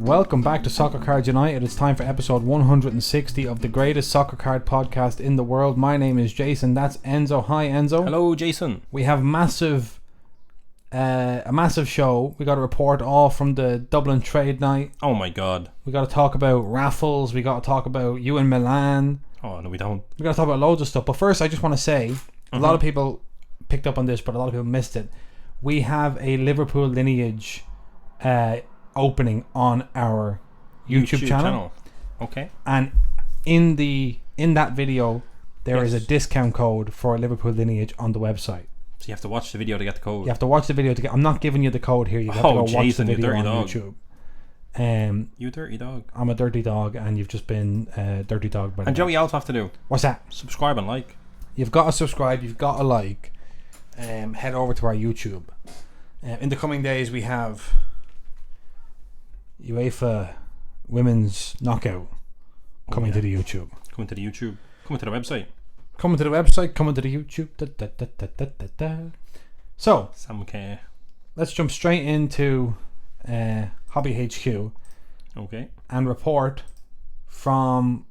Welcome back to Soccer Cards United. It's time for episode 160 of the greatest soccer card podcast in the world. My name is Jason. That's Enzo. Hi, Enzo. Hello, Jason. We have a massive show. We got to report all from the Dublin trade night. Oh my god. We got to talk about raffles. We got to talk about you in Milan. Oh no, we don't. We got to talk about loads of stuff. But first, I just want to say, a lot of people picked up on this, but a lot of people missed it. We have a Liverpool lineage opening on our YouTube channel. Okay. And in that video, there is a discount code for Liverpool lineage on the website. So you have to watch the video to get the code. You have to watch the video to get. I'm not giving you the code here. You have to go Jason, watch the video on dog. YouTube. You dirty dog. I'm a dirty dog, and you've just been dirty dog. By the And Joey, you also have to do. What's that? Subscribe and like. You've got to subscribe. You've got to like. Head over to our YouTube. In the coming days, we have UEFA Women's Knockout coming to the YouTube. Coming to the YouTube. Coming to the website. Coming to the website. Coming to the YouTube. So, Sam K. let's jump straight into Hobby HQ. Okay. And report from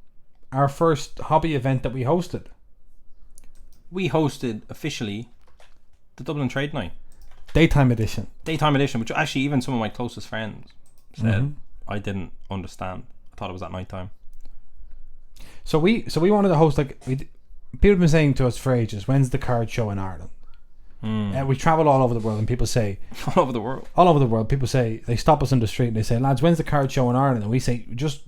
our first hobby event that we hosted. We hosted officially the Dublin Trade Night. Daytime edition, which actually even some of my closest friends said I didn't understand. I thought it was at night time. So we wanted to host, like, people have been saying to us for ages, when's the card show in Ireland? We travel all over the world, and people say all over the world, people say, they stop us in the street and they say, lads, when's the card show in Ireland? And we say,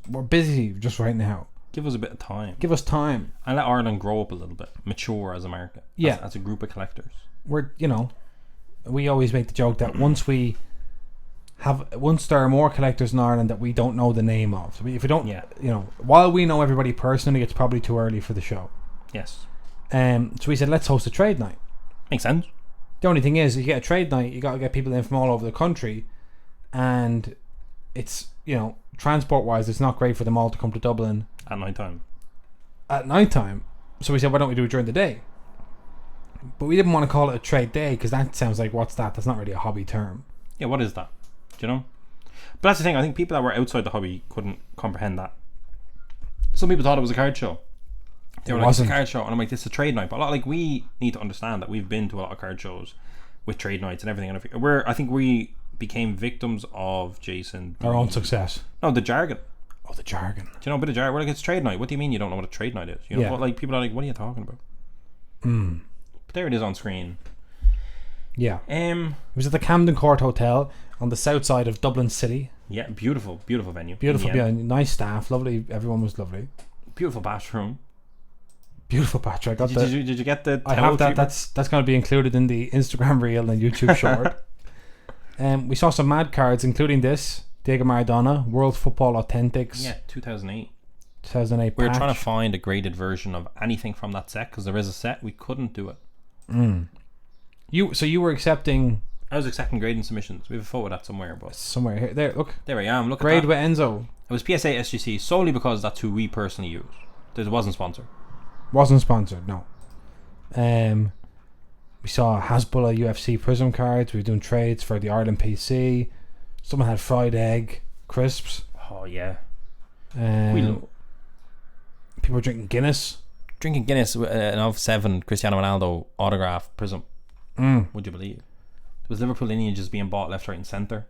we're busy just right now. give us a bit of time. Give us time and let Ireland grow up a little bit, mature as a market, as a group of collectors. We always make the joke that once there are more collectors in Ireland that we don't know the name of. So if we don't, while we know everybody personally, it's probably too early for the show. Yes. So we said, let's host a trade night. Makes sense. The only thing is, you get a trade night, you got to get people in from all over the country, and it's, transport wise, it's not great for them all to come to Dublin at night time. So we said, why don't we do it during the day? But we didn't want to call it a trade day, because that sounds like, what's that? That's not really a hobby term. Yeah, what is that? Do you know? But that's the thing, I think people that were outside the hobby couldn't comprehend that. Some people thought it was a card show. They were like, it's a card show, and I'm like, this is a trade night. But we need to understand that we've been to a lot of card shows with trade nights and everything. And I think we became victims of, Jason, our own success. No, the jargon. Oh, the jargon. Do you know a bit of jargon? We're like, it's trade night. What do you mean you don't know what a trade night is? But like, people are like, what are you talking about? But there it is on screen. Yeah. It was at the Camden Court Hotel on the south side of Dublin City. Yeah, beautiful venue. Beautiful, nice staff, lovely. Everyone was lovely. Beautiful bathroom. Beautiful bathroom. Did you get the? I have that. Treatment? That's going to be included in the Instagram reel and YouTube short. We saw some mad cards, including this Diego Maradona World Football Authentics. Yeah, 2008. 2008. We were trying to find a graded version of anything from that set because there is a set. We couldn't do it. You were accepting. I was accepting grading submissions. We have a photo of that somewhere, but somewhere here. There, look. There I am. Look. Grade at that. with Enzo. It was PSA SGC solely because that's who we personally use. It wasn't sponsored. Wasn't sponsored. No. We saw Hasbulla UFC Prism cards. We were doing trades for the Ireland PC. Someone had fried egg crisps. Oh yeah. People were drinking Guinness. Drinking Guinness with an of 7 Cristiano Ronaldo autograph Prism. Would you believe? There was Liverpool lineages being bought left, right, and centre,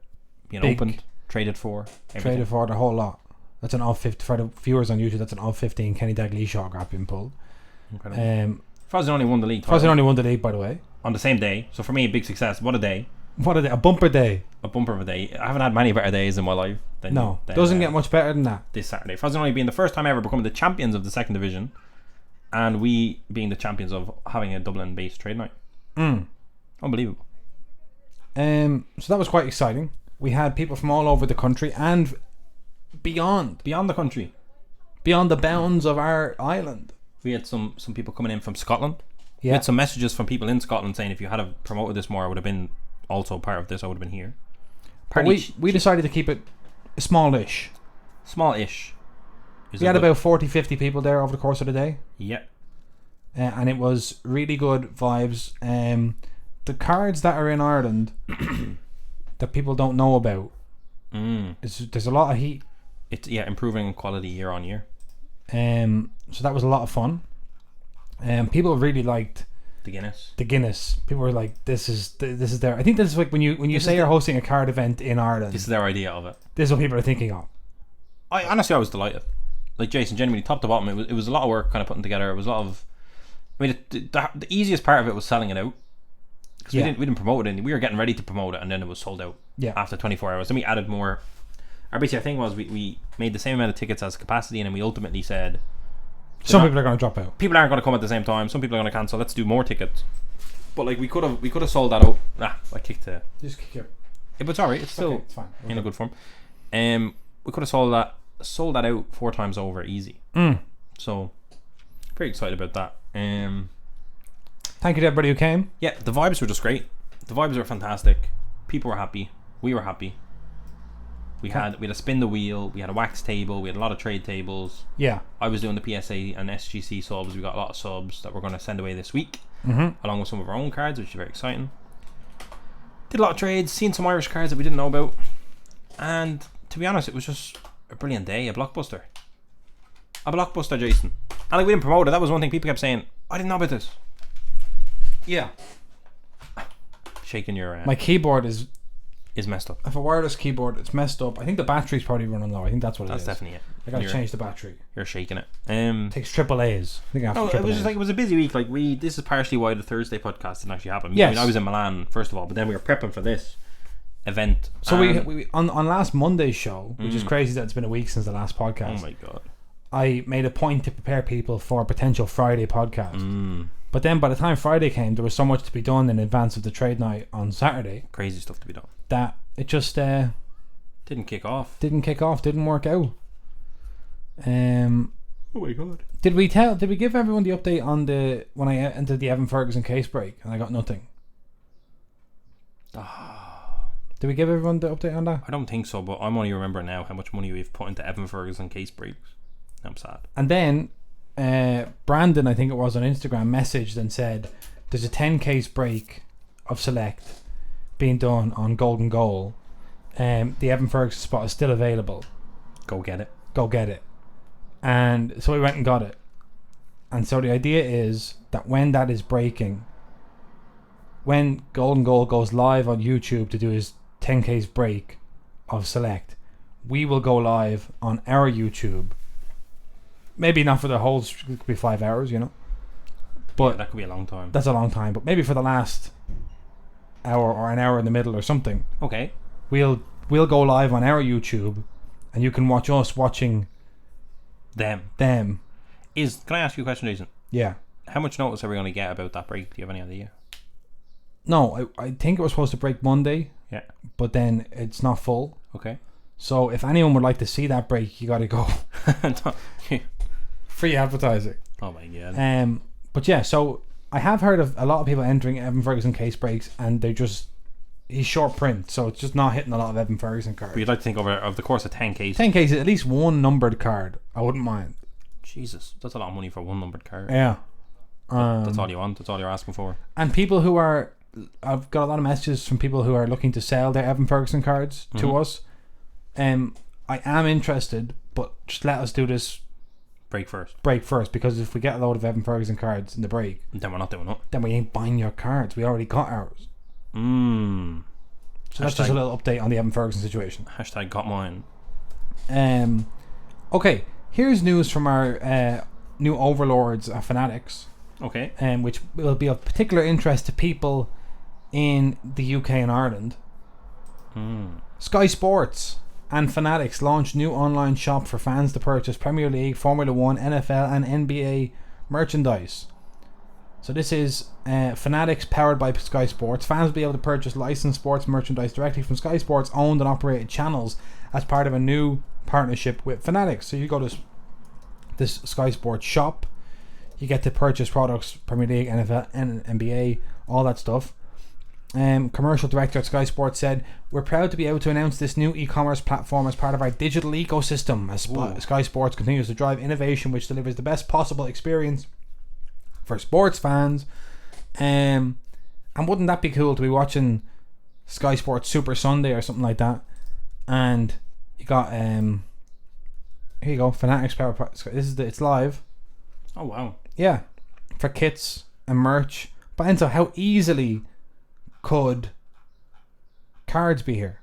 being opened, traded for, everything. Traded for the whole lot. That's an odd 50 for the viewers on YouTube. That's an odd 15 Kenny Dalglish autograph being pulled. Incredible. Ferguson only won the league. Ferguson only won the league, by the way, on the same day. So for me, a big success. What a day! A bumper day. A bumper of a day. I haven't had many better days in my life. Doesn't get much better than that. This Saturday, Ferguson only being the first time ever becoming the champions of the second division, and we being the champions of having a Dublin-based trade night. Unbelievable. So that was quite exciting. We had people from all over the country and beyond the country, beyond the bounds of our island. We had some people coming in from Scotland. Yeah. We had some messages from people in Scotland saying, if you had have promoted this more, I would have been also part of this. I would have been here. But we decided to keep it smallish. We had about 40-50 people there over the course of the day. Yeah. And it was really good vibes. The cards that are in Ireland that people don't know about There's a lot of heat. It's improving in quality year on year. So that was a lot of fun. People really liked The Guinness. People were like, this is their. I think this is like when you say you're hosting a card event in Ireland. This is their idea of it. This is what people are thinking of. I was delighted. Like Jason, genuinely, top to bottom, it was a lot of work kind of putting together. It was a lot of. I mean, the easiest part of it was selling it out. Because we didn't promote it. We were getting ready to promote it, and then it was sold out. Yeah. After 24 hours, then we added more. Our basic thing was we made the same amount of tickets as capacity, and then we ultimately said. Some people are going to drop out. People aren't going to come at the same time. Some people are going to cancel. Let's do more tickets. But like we could have sold that out. I kicked it. Just kick it. Yeah, but it's alright. It's still it's fine. In a good form. We could have sold that out 4 times over easy. So pretty excited about that. Thank you to everybody who came. Yeah, the vibes were just great. The vibes were fantastic. People were happy. We were happy. We had a spin the wheel. We had a wax table. We had a lot of trade tables. Yeah. I was doing the PSA and SGC subs. We got a lot of subs that we're going to send away this week, along with some of our own cards, which is very exciting. Did a lot of trades, seen some Irish cards that we didn't know about, and to be honest, it was just a brilliant day, a blockbuster, Jason. And like we didn't promote it. That was one thing people kept saying. I didn't know about this. Yeah. Shaking your my keyboard is messed up. I have a wireless keyboard. It's messed up. I think the battery's probably running low. I think that's what that's it is. That's definitely it. I gotta change the battery. You're shaking it. Takes triple A's. I think I have it was just like it was a busy week. Like this is partially why the Thursday podcast didn't actually happen. Yes. I mean, I was in Milan first of all, but then we were prepping for this event. So we on last Monday's show, which is crazy that it's been a week since the last podcast. Oh my god! I made a point to prepare people for a potential Friday podcast. But then by the time Friday came, there was so much to be done in advance of the trade night on Saturday. Crazy stuff to be done. That it just didn't kick off. Didn't work out. Oh my god! Did we give everyone the update on when I entered the Evan Ferguson case break and I got nothing? Did we give everyone the update on that? I don't think so, but I'm only remembering now how much money we've put into Evan Ferguson case breaks. I'm sad. And then Brandon, I think it was on Instagram, messaged and said there's a 10 case break of Select being done on Golden Goal. The Evan Ferguson spot is still available. Go get it. And so we went and got it. And so the idea is that when that is breaking, when Golden Goal goes live on YouTube to do his 10 case break of Select, we will go live on our YouTube. Maybe not for the whole, it could be 5 hours, you know. But that could be a long time. That's a long time, but maybe for the last hour or an hour in the middle or something. Okay. We'll go live on our YouTube, and you can watch us watching them. Can I ask you a question, Jason? Yeah. How much notice are we going to get about that break? Do you have any idea? No, I think it was supposed to break Monday. Yeah. But then it's not full. Okay. So if anyone would like to see that break, you got to go. Free advertising. Oh my god. But yeah, so I have heard of a lot of people entering Evan Ferguson case breaks, and he's short print, so it's just not hitting a lot of Evan Ferguson cards. But you'd like to think of the course of 10 cases. 10 cases, at least one numbered card. I wouldn't mind. Jesus, that's a lot of money for one numbered card. Yeah. That's all you want. That's all you're asking for. And people I've got a lot of messages from people who are looking to sell their Evan Ferguson cards to us. I am interested, but just let us do this break first, because if we get a load of Evan Ferguson cards in the break, then we're not doing it. Then we ain't buying your cards. We already got ours. So that's just a little update on the Evan Ferguson situation. # got mine. Okay, here's news from our new overlords, Fanatics. Okay. Which will be of particular interest to people in the UK and Ireland. Sky Sports and Fanatics launched new online shop for fans to purchase Premier League, Formula 1, NFL and NBA merchandise. So this is Fanatics powered by Sky Sports. Fans will be able to purchase licensed sports merchandise directly from Sky Sports owned and operated channels as part of a new partnership with Fanatics. So you go to this Sky Sports shop, you get to purchase products, Premier League, NFL and NBA, all that stuff. Commercial director at Sky Sports said, "We're proud to be able to announce this new e-commerce platform as part of our digital ecosystem as Sky Sports continues to drive innovation which delivers the best possible experience for sports fans." And wouldn't that be cool to be watching Sky Sports Super Sunday or something like that, and you got here you go, Fanatics Power. It's live. Oh wow. Yeah, for kits and merch. But Enzo, how easily could cards be here?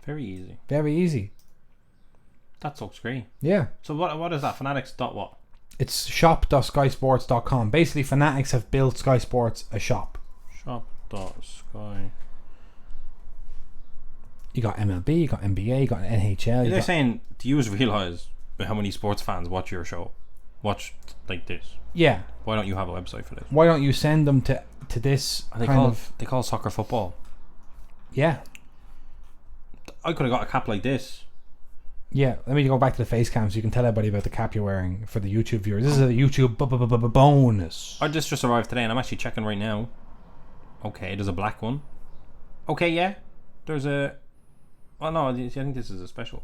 Very easy. Very easy. That looks great. Yeah. So what is that? Fanatics dot what? It's shop.skysports.com. Basically, Fanatics have built Sky Sports a shop. Shop.sky. You got MLB, you got NBA, you got NHL. They're saying, do you realise how many sports fans watch your show? Watch like this. Yeah. Why don't you have a website for this? Why don't you send them to this They call soccer football. Yeah. I could have got a cap like this. Yeah, let me go back to the face cam so you can tell everybody about the cap you're wearing for the YouTube viewers. This is a YouTube bonus. I just arrived today and I'm actually checking right now. Okay, there's a black one. Okay, yeah. There's a... Oh no, I think this is a special.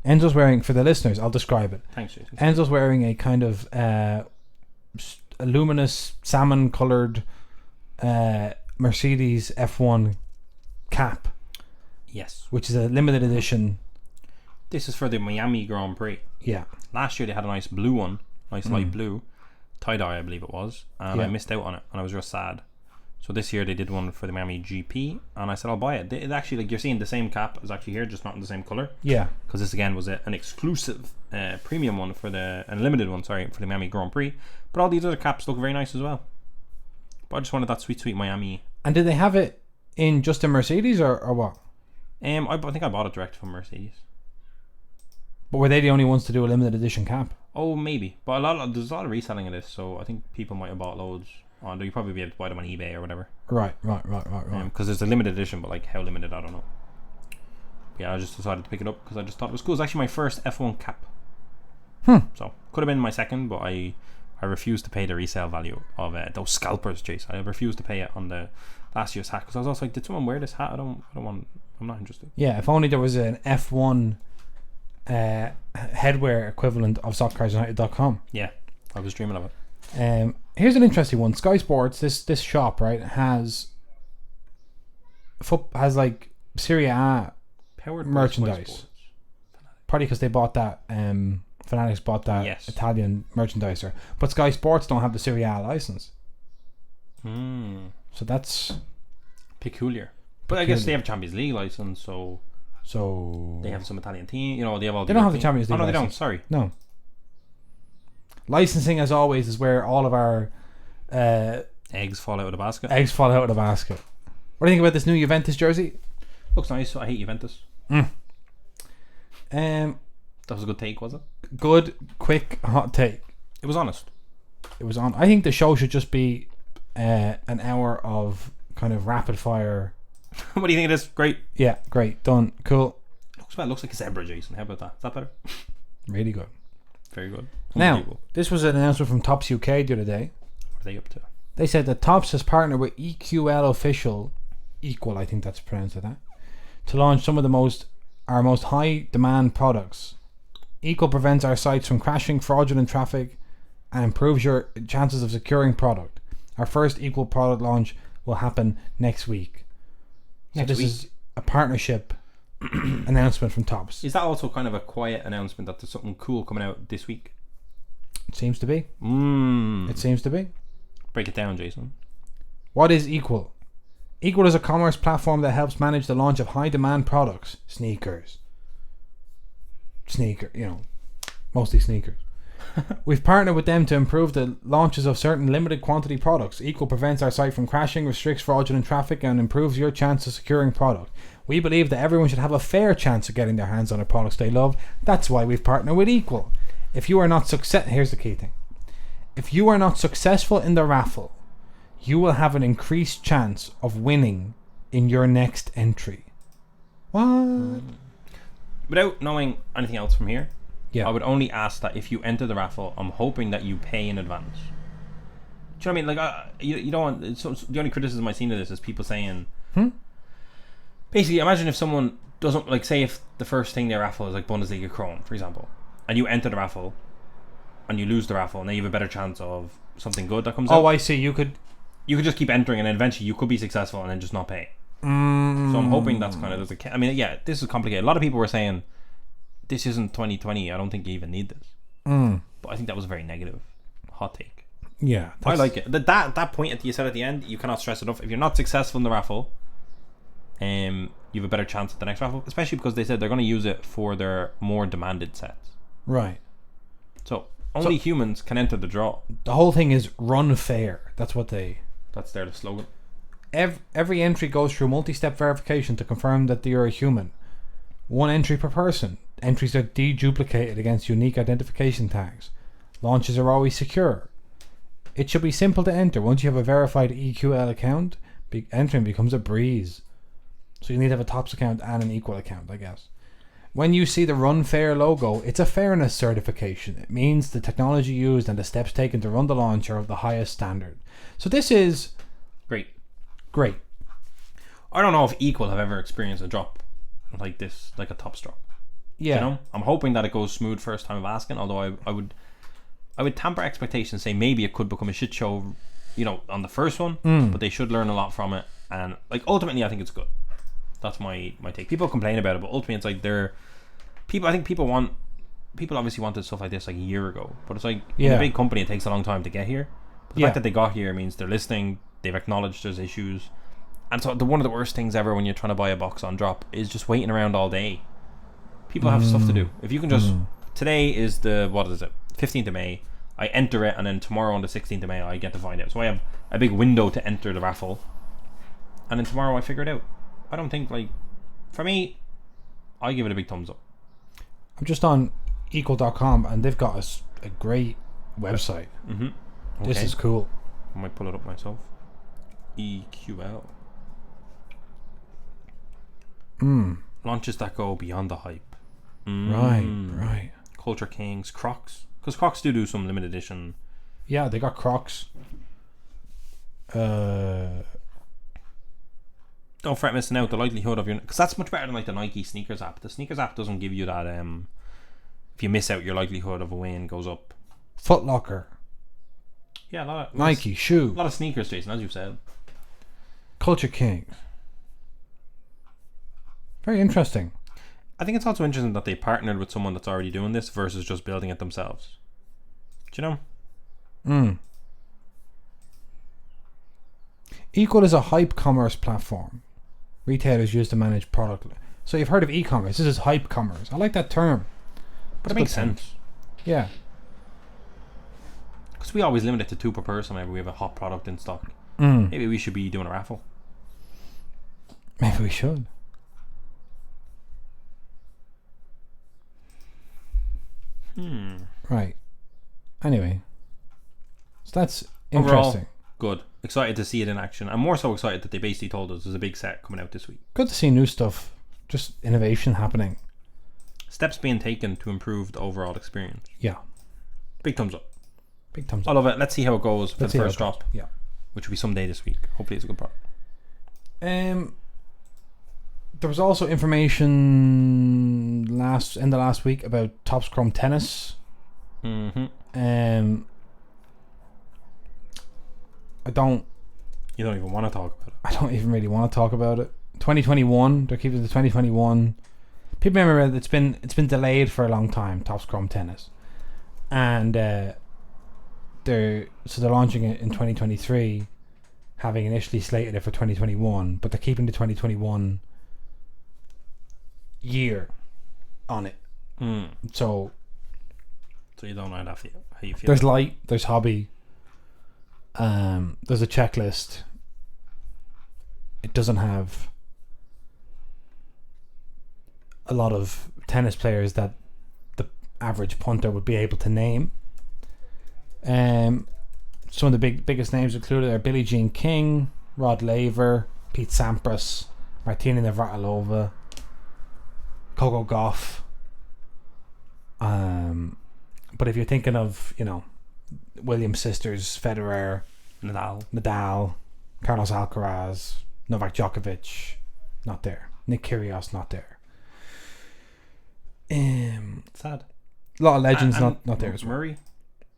Enzo's wearing, for the listeners, I'll describe it. Thanks, Jason. Enzo's wearing a kind of luminous salmon coloured Mercedes F1 cap. Yes. Which is a limited edition. This is for the Miami Grand Prix. Yeah. Last year they had a nice blue one. Nice light blue. Tie-dye, I believe it was. And I missed out on it. And I was real sad. So this year they did one for the Miami GP. And I said, I'll buy it. It actually, like, you're seeing the same cap as actually here, just not in the same colour. Yeah. Because this, again, was an exclusive premium one for the... An limited one, sorry, for the Miami Grand Prix. But all these other caps look very nice as well. But I just wanted that sweet, sweet Miami. And did they have it in just a Mercedes or what? I think I bought it direct from Mercedes. But were they the only ones to do a limited edition cap? Oh, maybe. But there's a lot of reselling of this, so I think people might have bought loads. You'd probably be able to buy them on eBay or whatever. Right. Because there's a limited edition, but like how limited, I don't know. But yeah, I just decided to pick it up because I just thought it was cool. It's actually my first F1 cap. So could have been my second, but I refused to pay the resale value of those scalpers, Jason. I refused to pay it on the last year's hat because I was also like, did someone wear this hat? I don't want. I'm not interested. Yeah, if only there was an F1 headwear equivalent of soccercarsunited.com. Yeah, I was dreaming of it. Here's an interesting one. Sky Sports, this shop, right, has like Serie A Powered merchandise. Probably because they bought that. Fanatics bought that Italian merchandiser, but Sky Sports don't have the Serie A license. So that's peculiar. But I guess they have Champions League license, so they have some Italian team. You know, they have all. They don't have the Champions League. Oh no, license. they don't. Sorry. No. Licensing, as always, is where all of our eggs fall out of the basket. Eggs fall out of the basket. What do you think about this new Juventus jersey? Looks nice. I hate Juventus. That was a good take, was it? Good, quick, hot take. It was honest. It was on. I think the show should just be an hour of kind of rapid fire. What do you think it is? Great. Yeah, great. Done. Cool. Looks like a zebra, Jason. How about that? Is that better? Really good. Very good. Now, this was an announcement from Topps UK the other day. What are they up to? They said that Topps has partnered with EQL official, Equal, I think that's pronounced like that, to launch some of our most high demand products. Equal prevents our sites from crashing, fraudulent traffic, and improves your chances of securing product. Our first Equal product launch will happen next week. So this is a partnership announcement from Topps. Is that also kind of a quiet announcement that there's something cool coming out this week? It seems to be. It seems to be. Break it down, Jason. What is Equal? Equal is a commerce platform that helps manage the launch of high demand products. Mostly sneakers. We've partnered with them to improve the launches of certain limited quantity products. Equal prevents our site from crashing, restricts fraudulent traffic, and improves your chance of securing product. We believe that everyone should have a fair chance of getting their hands on the products they love. That's why we've partnered with Equal. Here's the key thing. If you are not successful in the raffle, you will have an increased chance of winning in your next entry. What? Without knowing anything else from here, yeah, I would only ask that if you enter the raffle, I'm hoping that you pay in advance. Do you know what I mean? Like, you don't want... the only criticism I've seen of this is people saying... Basically, imagine if someone doesn't... Like, say if the first thing they raffle is like Bundesliga Chrome, for example, and you enter the raffle, and you lose the raffle, and then you have a better chance of something good that comes out. Oh, I see. You could just keep entering, and then eventually you could be successful and then just not pay. So I'm hoping that's kind of I mean, yeah, this is complicated. A lot of people were saying this isn't 2020. I don't think you even need this. But I think that was a very negative hot take. Yeah, I like it. That point that you said at the end, you cannot stress enough. If you're not successful in the raffle, you have a better chance at the next raffle, especially because they said they're going to use it for their more demanded sets. Right. So only humans can enter the draw. The whole thing is run fair. That's their slogan. Every entry goes through multi-step verification to confirm that you're a human. One entry per person. Entries are deduplicated against unique identification tags. Launches are always secure. It should be simple to enter. Once you have a verified EQL account, entering becomes a breeze. So you need to have a Tops account and an Equal account, I guess. When you see the Run Fair logo, it's a fairness certification. It means the technology used and the steps taken to run the launch are of the highest standard. So this is great. I don't know if Equal have ever experienced a drop like this, like a Tops drop. Yeah. You know? I'm hoping that it goes smooth first time of asking, although I would temper expectations, say maybe it could become a shit show, on the first one, but they should learn a lot from it, and ultimately I think it's good. That's my take. People complain about it, but ultimately it's I think people obviously wanted stuff like this a year ago, but it's in a big company it takes a long time to get here. But the fact that they got here means they're listening, they've acknowledged there's issues, and so one of the worst things ever when you're trying to buy a box on drop is just waiting around all day. People have stuff to do. If you can just today is the 15th of May, I enter it, and then tomorrow on the 16th of May I get to find out. So I have a big window to enter the raffle, and then tomorrow I figure it out. I don't think, for me, I give it a big thumbs up. I'm just on equal.com and they've got a great website. Okay. This is cool. I might pull it up myself. EQL. Launches that go beyond the hype. Right. Culture Kings, Crocs. Because Crocs do some limited edition. Yeah, they got Crocs. Don't fret missing out. The likelihood of because that's much better than the Nike sneakers app. The sneakers app doesn't give you that. If you miss out, your likelihood of a win goes up. Foot Locker. Yeah, a lot of Nike shoe. A lot of sneakers, Jason, as you said. Culture Kings. Very interesting. I think it's also interesting that they partnered with someone that's already doing this versus just building it themselves. Do you know? Equal is a hype commerce platform. Retailers use to manage product. So you've heard of e-commerce. This is hype commerce. I like that term. But it makes sense. Yeah. Because we always limit it to 2 per person whenever we have a hot product in stock. Maybe we should be doing a raffle. Maybe we should. Right. Anyway. So that's interesting. Overall, good. Excited to see it in action. I'm more so excited that they basically told us there's a big set coming out this week. Good to see new stuff. Just innovation happening. Steps being taken to improve the overall experience. Yeah. Big thumbs up. I love it. Let's see how it goes for the first drop. Yeah. Which will be someday this week. Hopefully it's a good product. There was also information in the last week about Topps Chrome Tennis. You don't even want to talk about it. I don't even really want to talk about it. 2021, they're keeping the 2021. People remember that it's been delayed for a long time, Topps Chrome Tennis. And they're launching it in 2023, having initially slated it for 2021, but they're keeping the 2021 year on it. So you don't know how you feel. There's light, there's hobby. There's a checklist. It doesn't have a lot of tennis players that the average punter would be able to name. Some of the biggest names included are Billie Jean King, Rod Laver, Pete Sampras, Martina Navratilova, Coco Gauff. But if you're thinking of, Williams sisters, Federer, Nadal, Carlos Alcaraz, Novak Djokovic, not there. Nick Kyrgios, not there. Sad. A lot of legends not there as well.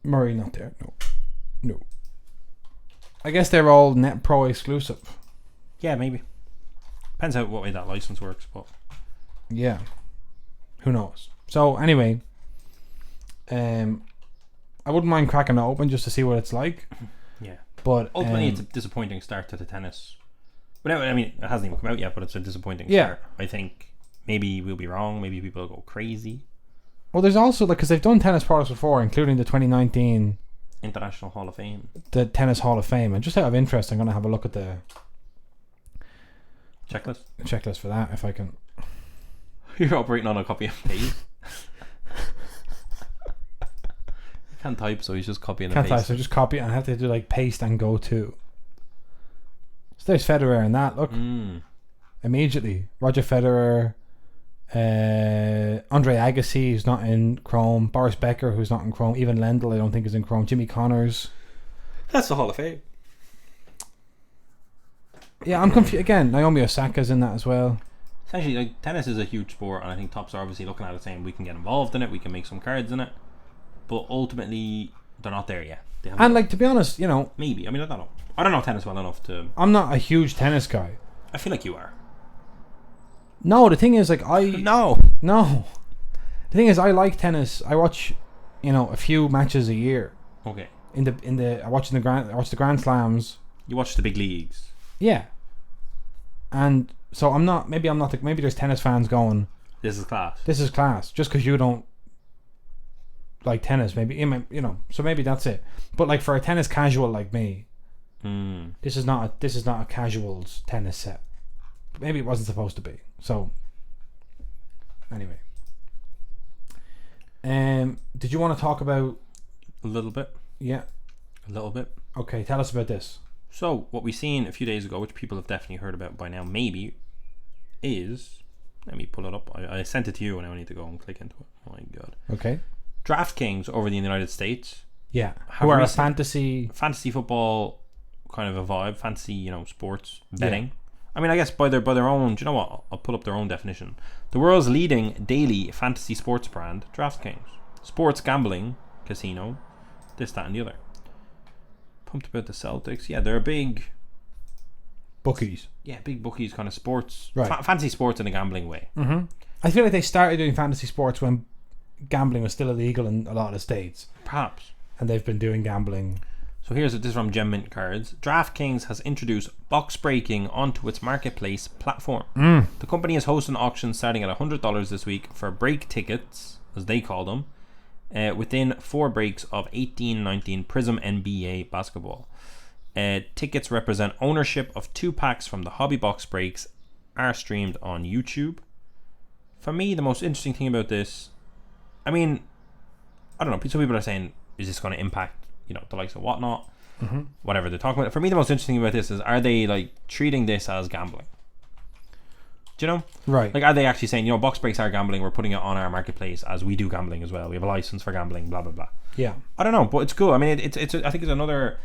Murray, not there. No. I guess they're all Net Pro exclusive. Yeah, maybe. Depends how what way that license works, but yeah, who knows? So anyway, I wouldn't mind cracking it open just to see what it's like. Yeah, but ultimately it's a disappointing start to the tennis. But I mean, it hasn't even come out yet, but it's a disappointing start. I think maybe we'll be wrong. Maybe people will go crazy. Well, there's also because they've done tennis products before, including the 2019 International Hall of Fame, the Tennis Hall of Fame, and just out of interest, I'm going to have a look at the checklist for that if I can. You're operating on a copy and paste. You can't type, so he's just copying and paste. Can't type, so just copy it, and I have to do like paste and go to. So there's Federer in that. Look, immediately Roger Federer, Andre Agassi, who's not in Chrome, Boris Becker, who's not in Chrome, even Lendl, I don't think is in Chrome, Jimmy Connors. That's the Hall of Fame. Yeah, I'm confused again. Naomi Osaka's in that as well. Essentially, like, tennis is a huge sport, and I think tops are obviously looking at it saying we can get involved in it, we can make some cards in it, but ultimately they're not there yet. And like, to be honest, maybe. I mean, I don't know. I don't know tennis well enough to. I'm not a huge tennis guy. I feel like you are. No, the thing is, like, No. The thing is, I like tennis. I watch, a few matches a year. Okay. I watch the Grand Slams. You watch the big leagues. Yeah. And so maybe there's tennis fans going, This is class. Just because you don't like tennis, maybe, so maybe that's it. But like for a tennis casual like me, this is not a casuals tennis set. But maybe it wasn't supposed to be. So anyway, did you want to talk about a little bit? Yeah, a little bit. Okay, tell us about this. So what we seen a few days ago, which people have definitely heard about by now, maybe, is, let me pull it up. I sent it to you, and I need to go and click into it. Oh my god. Okay. DraftKings over in the United States. Yeah. Who are a fantasy football kind of a vibe, fantasy, sports betting. Yeah. I mean, I guess by their own, do you know what? I'll pull up their own definition. The world's leading daily fantasy sports brand, DraftKings. Sports gambling, casino, this, that, and the other. Pumped about the Celtics. Yeah, they're big bookies. Yeah, big bookies, kind of sports. Right. Fantasy sports in a gambling way. Mm-hmm. I feel like they started doing fantasy sports when gambling was still illegal in a lot of the states. Perhaps. And they've been doing gambling. So this is from Gem Mint Cards. DraftKings has introduced box breaking onto its marketplace platform. The company is hosting auctions starting at $100 this week for break tickets, as they call them, within 4 breaks of 18-19 Prism NBA basketball. Tickets represent ownership of 2 packs from the hobby box breaks, are streamed on YouTube. For me, the most interesting thing about this, I mean, I don't know, some people are saying, is this going to impact, the likes of whatnot, whatever they're talking about. For me, the most interesting thing about this is, are they like treating this as gambling? Do you know? Right. Like, are they actually saying, box breaks are gambling, we're putting it on our marketplace as we do gambling as well. We have a license for gambling, blah, blah, blah. Yeah. I don't know, but it's cool. I mean, I think it's another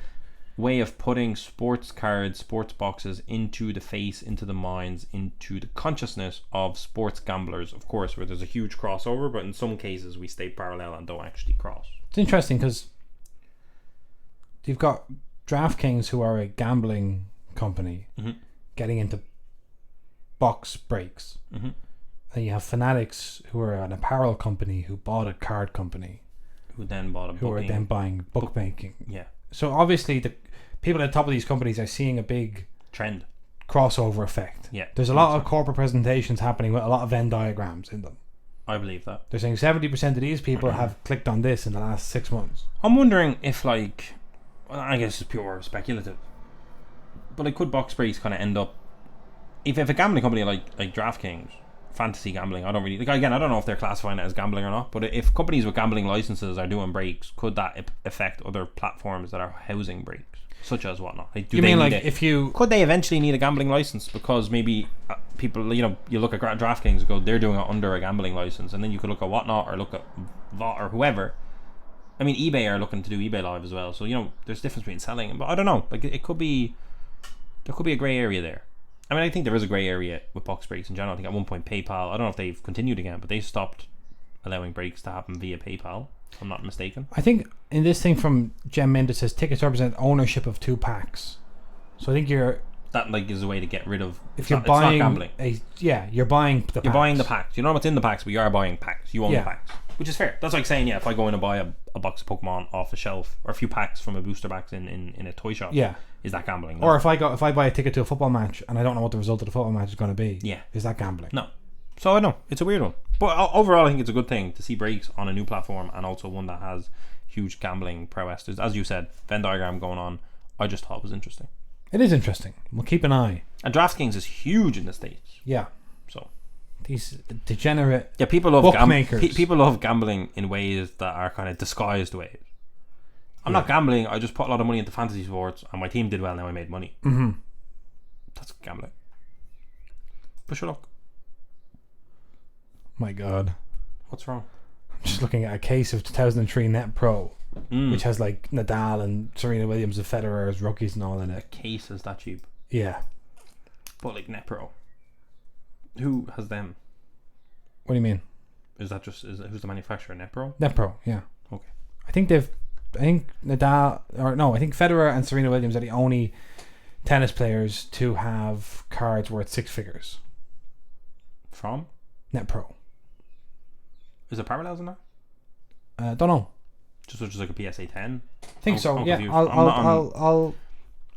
way of putting sports cards, sports boxes into the face, into the minds, into the consciousness of sports gamblers, of course, where there's a huge crossover, but in some cases we stay parallel and don't actually cross. It's interesting because you've got DraftKings, who are a gambling company, getting into box breaks. And you have Fanatics, who are an apparel company who bought a card company, who then bought a who are then buying bookmaking. Yeah. So obviously the people at the top of these companies are seeing a big trend, crossover effect. Yeah. There's a lot of corporate presentations happening with a lot of Venn diagrams in them. I believe that. They're saying 70% of these people have clicked on this in the last 6 months. I'm wondering if, like, well, I guess it's pure speculative, but like, could box breaks kind of end up, if a gambling company like DraftKings, fantasy gambling, I don't really, like, again, I don't know if they're classifying it as gambling or not, but if companies with gambling licenses are doing breaks, could that affect other platforms that are housing breaks, such as whatnot? Like, you mean like could they eventually need a gambling license, because maybe people, you look at DraftKings and go, they're doing it under a gambling license, and then you could look at whatnot or look at VOT or whoever. I mean, eBay are looking to do eBay Live as well, so there's a difference between selling, but I don't know, like, there could be a grey area there. I mean, I think there is a grey area with box breaks in general. I think at one point PayPal, I don't know if they've continued again, but they stopped allowing breaks to happen via PayPal, if I'm not mistaken. I think in this thing from Gem Mint, it says tickets represent ownership of 2 packs. So I think that like is a way to get rid of. If you're it's not buying gambling. you're buying the packs. You're buying the packs. You don't know what's in the packs, but you are buying packs. You own the packs, which is fair. That's like saying, if I go in and buy a box of Pokemon off the shelf or a few packs from a booster box in a toy shop. Yeah. Is that gambling? No. Or if I buy a ticket to a football match and I don't know what the result of the football match is going to be. Yeah. Is that gambling? No. So I know it's a weird one, but overall I think it's a good thing to see breaks on a new platform and also one that has huge gambling prowess. There's, as you said, Venn diagram going on. I just thought it was interesting. It is interesting. We'll keep an eye. And DraftKings is huge in the States. Yeah. So these degenerate people love bookmakers. People love gambling in ways that are kind of disguised ways. I'm not gambling. I just put a lot of money into fantasy sports, and my team did well. Now I made money. Mm-hmm. That's gambling. Push your luck. My God. What's wrong? I'm just looking at a case of 2003 Net Pro, which has like Nadal and Serena Williams and Federer as rookies and all in it. A case is that cheap? Yeah. But like Net Pro, who has them? What do you mean? Is that just who's the manufacturer? Net Pro. Net Pro, yeah. Okay. I think Federer and Serena Williams are the only tennis players to have cards worth 6 figures. From Net Pro. Is there parallels in that? Don't know. Just like a PSA 10. I think so. I'm Yeah. confused.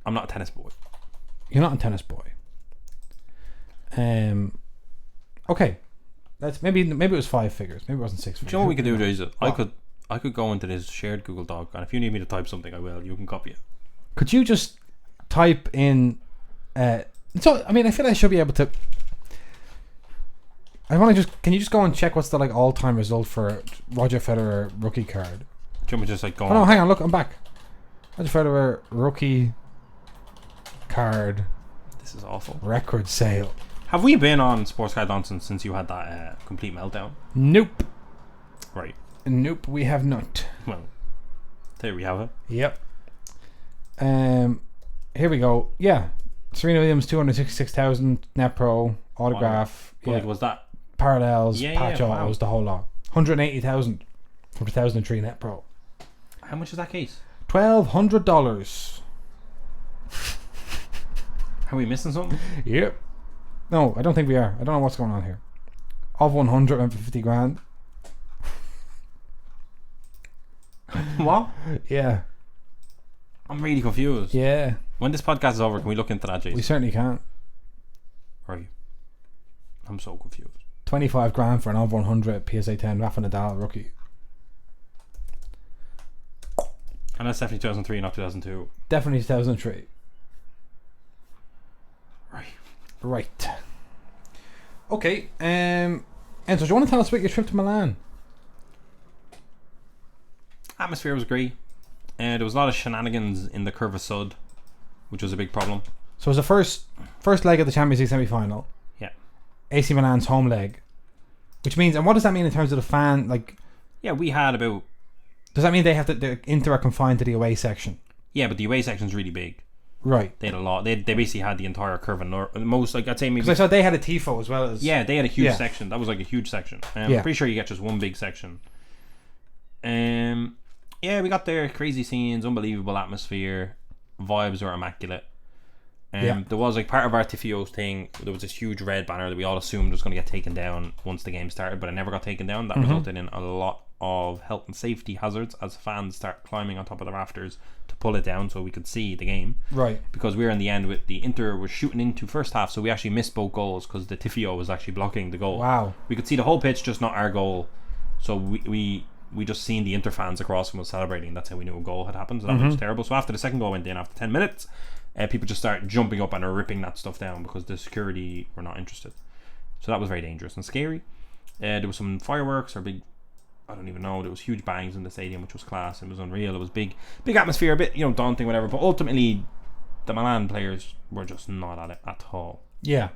I'm not a tennis boy. You're not a tennis boy. Okay. Maybe it was 5 figures. Maybe it wasn't 6 figures. Do you know what we could do, Jason? I could go into this shared Google Doc, and if you need me to type something, I will. You can copy it. Could you just type in? I feel like I should be able to. Can you just go and check what's the like all-time result for Roger Federer rookie card? Do you want me to just like go? Oh no, hang on, look, I'm back. Roger Federer rookie card. This is awful. Record sale. Have we been on Sports Card Nonsense since you had that complete meltdown? Nope. Right. Nope, we have not. Well, there we have it. Yep. Here we go. Yeah, Serena Williams 266,000 Net Pro autograph. Wow. Yeah. Like, was that parallels? Patch wow. autos, the whole lot. 180,000 from 2003 Net Pro. How much is that case? $1,200. Are we missing something? Yep. No, I don't think we are. I don't know what's going on here. Of 150 grand. What? Yeah. I'm really confused. Yeah. When this podcast is over, can we look into that, Jason? We certainly can. Right. I'm so confused. 25 grand for an of 100 PSA 10 Rafa Nadal rookie. And that's definitely 2003, not 2002. Definitely 2003. Right. Okay. Enzo, do you want to tell us about your trip to Milan? Atmosphere was great. There was a lot of shenanigans in the Curva Sud, which was a big problem. So it was the first leg of the Champions League semi-final. Yeah. AC Milan's home leg. Which means, and what does that mean in terms of the fan, like... Yeah, we had about... Does that mean the Inter are confined to the away section? Yeah, but the away section's really big. Right. They had a lot. They basically had the entire Curva North. Most, like, I'd say maybe... Because I saw they had a tifo as well as... Yeah, they had a huge section. That was like a huge section. I'm pretty sure you get just one big section. Yeah, we got there. Crazy scenes, unbelievable atmosphere. Vibes were immaculate. There was like part of our Tifio's thing. There was this huge red banner that we all assumed was going to get taken down once the game started, but it never got taken down. That resulted in a lot of health and safety hazards as fans start climbing on top of the rafters to pull it down so we could see the game. Right. Because we were in the end with the Inter was shooting into first half, so we actually missed both goals because the Tifio was actually blocking the goal. Wow. We could see the whole pitch, just not our goal. So we just seen the Inter fans across from us celebrating. That's how we knew a goal had happened. So that was terrible. So after the second goal went in, after 10 minutes, people just start jumping up and are ripping that stuff down because the security were not interested. So that was very dangerous and scary. There was some fireworks or big, I don't even know. There was huge bangs in the stadium, which was class. It was unreal. It was big atmosphere, a bit daunting, whatever. But ultimately, the Milan players were just not at it at all. Yeah.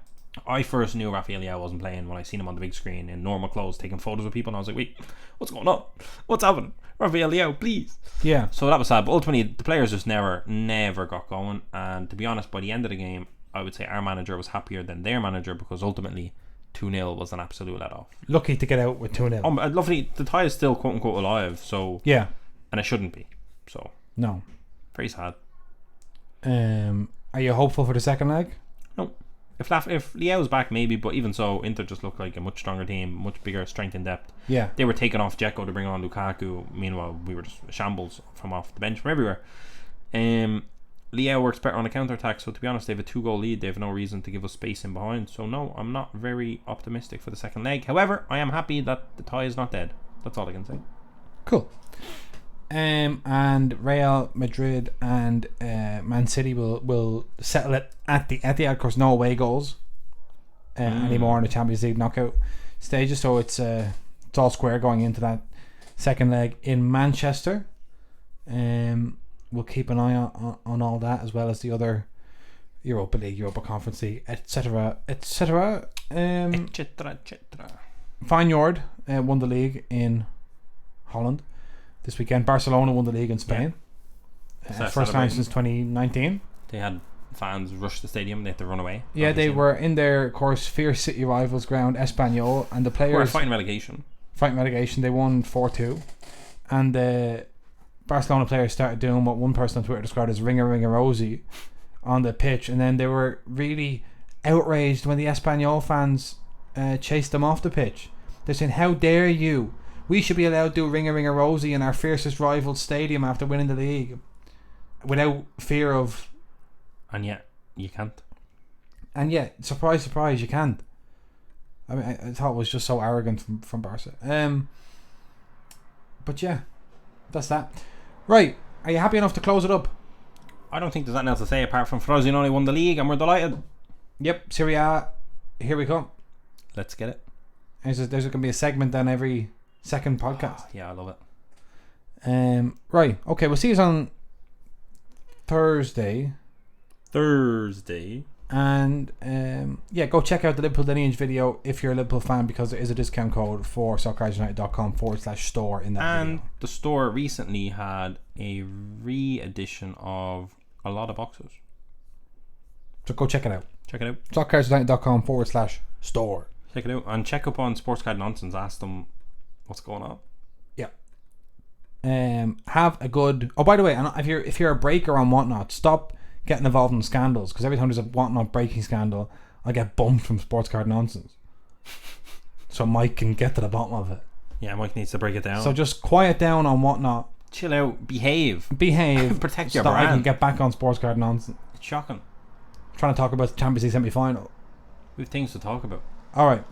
I first knew Rafael Leao wasn't playing when I seen him on the big screen in normal clothes taking photos with people, and I was like, wait, what's going on? What's happening? Rafael Leao, please. Yeah. So that was sad, but ultimately the players just never got going, and to be honest, by the end of the game, I would say our manager was happier than their manager because ultimately 2-0 was an absolute let off. Lucky to get out with 2-0. Lovely. The tie is still quote unquote alive, so yeah, and it shouldn't be. So no, very sad. Are you hopeful for the second leg? No. If Leao's back, maybe, but even so, Inter just looked like a much stronger team, much bigger strength in depth. Yeah. They were taking off Dzeko to bring on Lukaku. Meanwhile, we were just shambles from off the bench from everywhere. Leao works better on a counter-attack, so to be honest, they have a 2-goal lead. They have no reason to give us space in behind. So no, I'm not very optimistic for the second leg. However, I am happy that the tie is not dead. That's all I can say. Cool. And Real Madrid and Man City will settle it at the Etihad. Of course, no away goals anymore in the Champions League knockout stages, so it's all square going into that second leg in Manchester. We'll keep an eye on all that, as well as the other Europa League, Europa Conference League, etc., etc. Feyenoord won the league in Holland this weekend. Barcelona won the league in Spain. First time since 2019. They had fans rush the stadium. They had to run away. Yeah, they were in their, of course, fierce city rivals ground, Espanyol, and the players were fighting relegation. They won 4-2, and the Barcelona players started doing what one person on Twitter described as ringer rosy on the pitch, and then they were really outraged when the Espanyol fans chased them off the pitch. They're saying, "How dare you? We should be allowed to do ringer rosy in our fiercest rival stadium after winning the league without fear of." And yet you can't. And yet, surprise, surprise, you can't. I mean, I thought it was just so arrogant from Barca. But yeah, that's that. Right, are you happy enough to close it up? I don't think there's anything else to say apart from Frosinone won the league and we're delighted. Yep, Serie A, here we come. Let's get it. There's going to be a segment then every second podcast. Yeah, I love it. Right, okay, we'll see you on Thursday. And yeah, go check out the Liverpool Lineage video if you're a Liverpool fan, because there is a discount code for soccerunited.com/store in that and video. The store recently had a re-edition of a lot of boxes, so go check it out. soccerunited.com/store. Check it out and check up on Sports Card Nonsense. Ask them what's going on. Yeah. Have a good. Oh, by the way, and if you're a breaker on Whatnot, stop getting involved in scandals, because every time there's a Whatnot breaking scandal, I get bumped from Sports Card Nonsense. So Mike can get to the bottom of it. Yeah, Mike needs to break it down. So just quiet down on Whatnot. Chill out. Behave. Protect your brand. I can get back on Sports Card Nonsense. It's shocking. I'm trying to talk about the Champions League semi-final. We have things to talk about. Alright.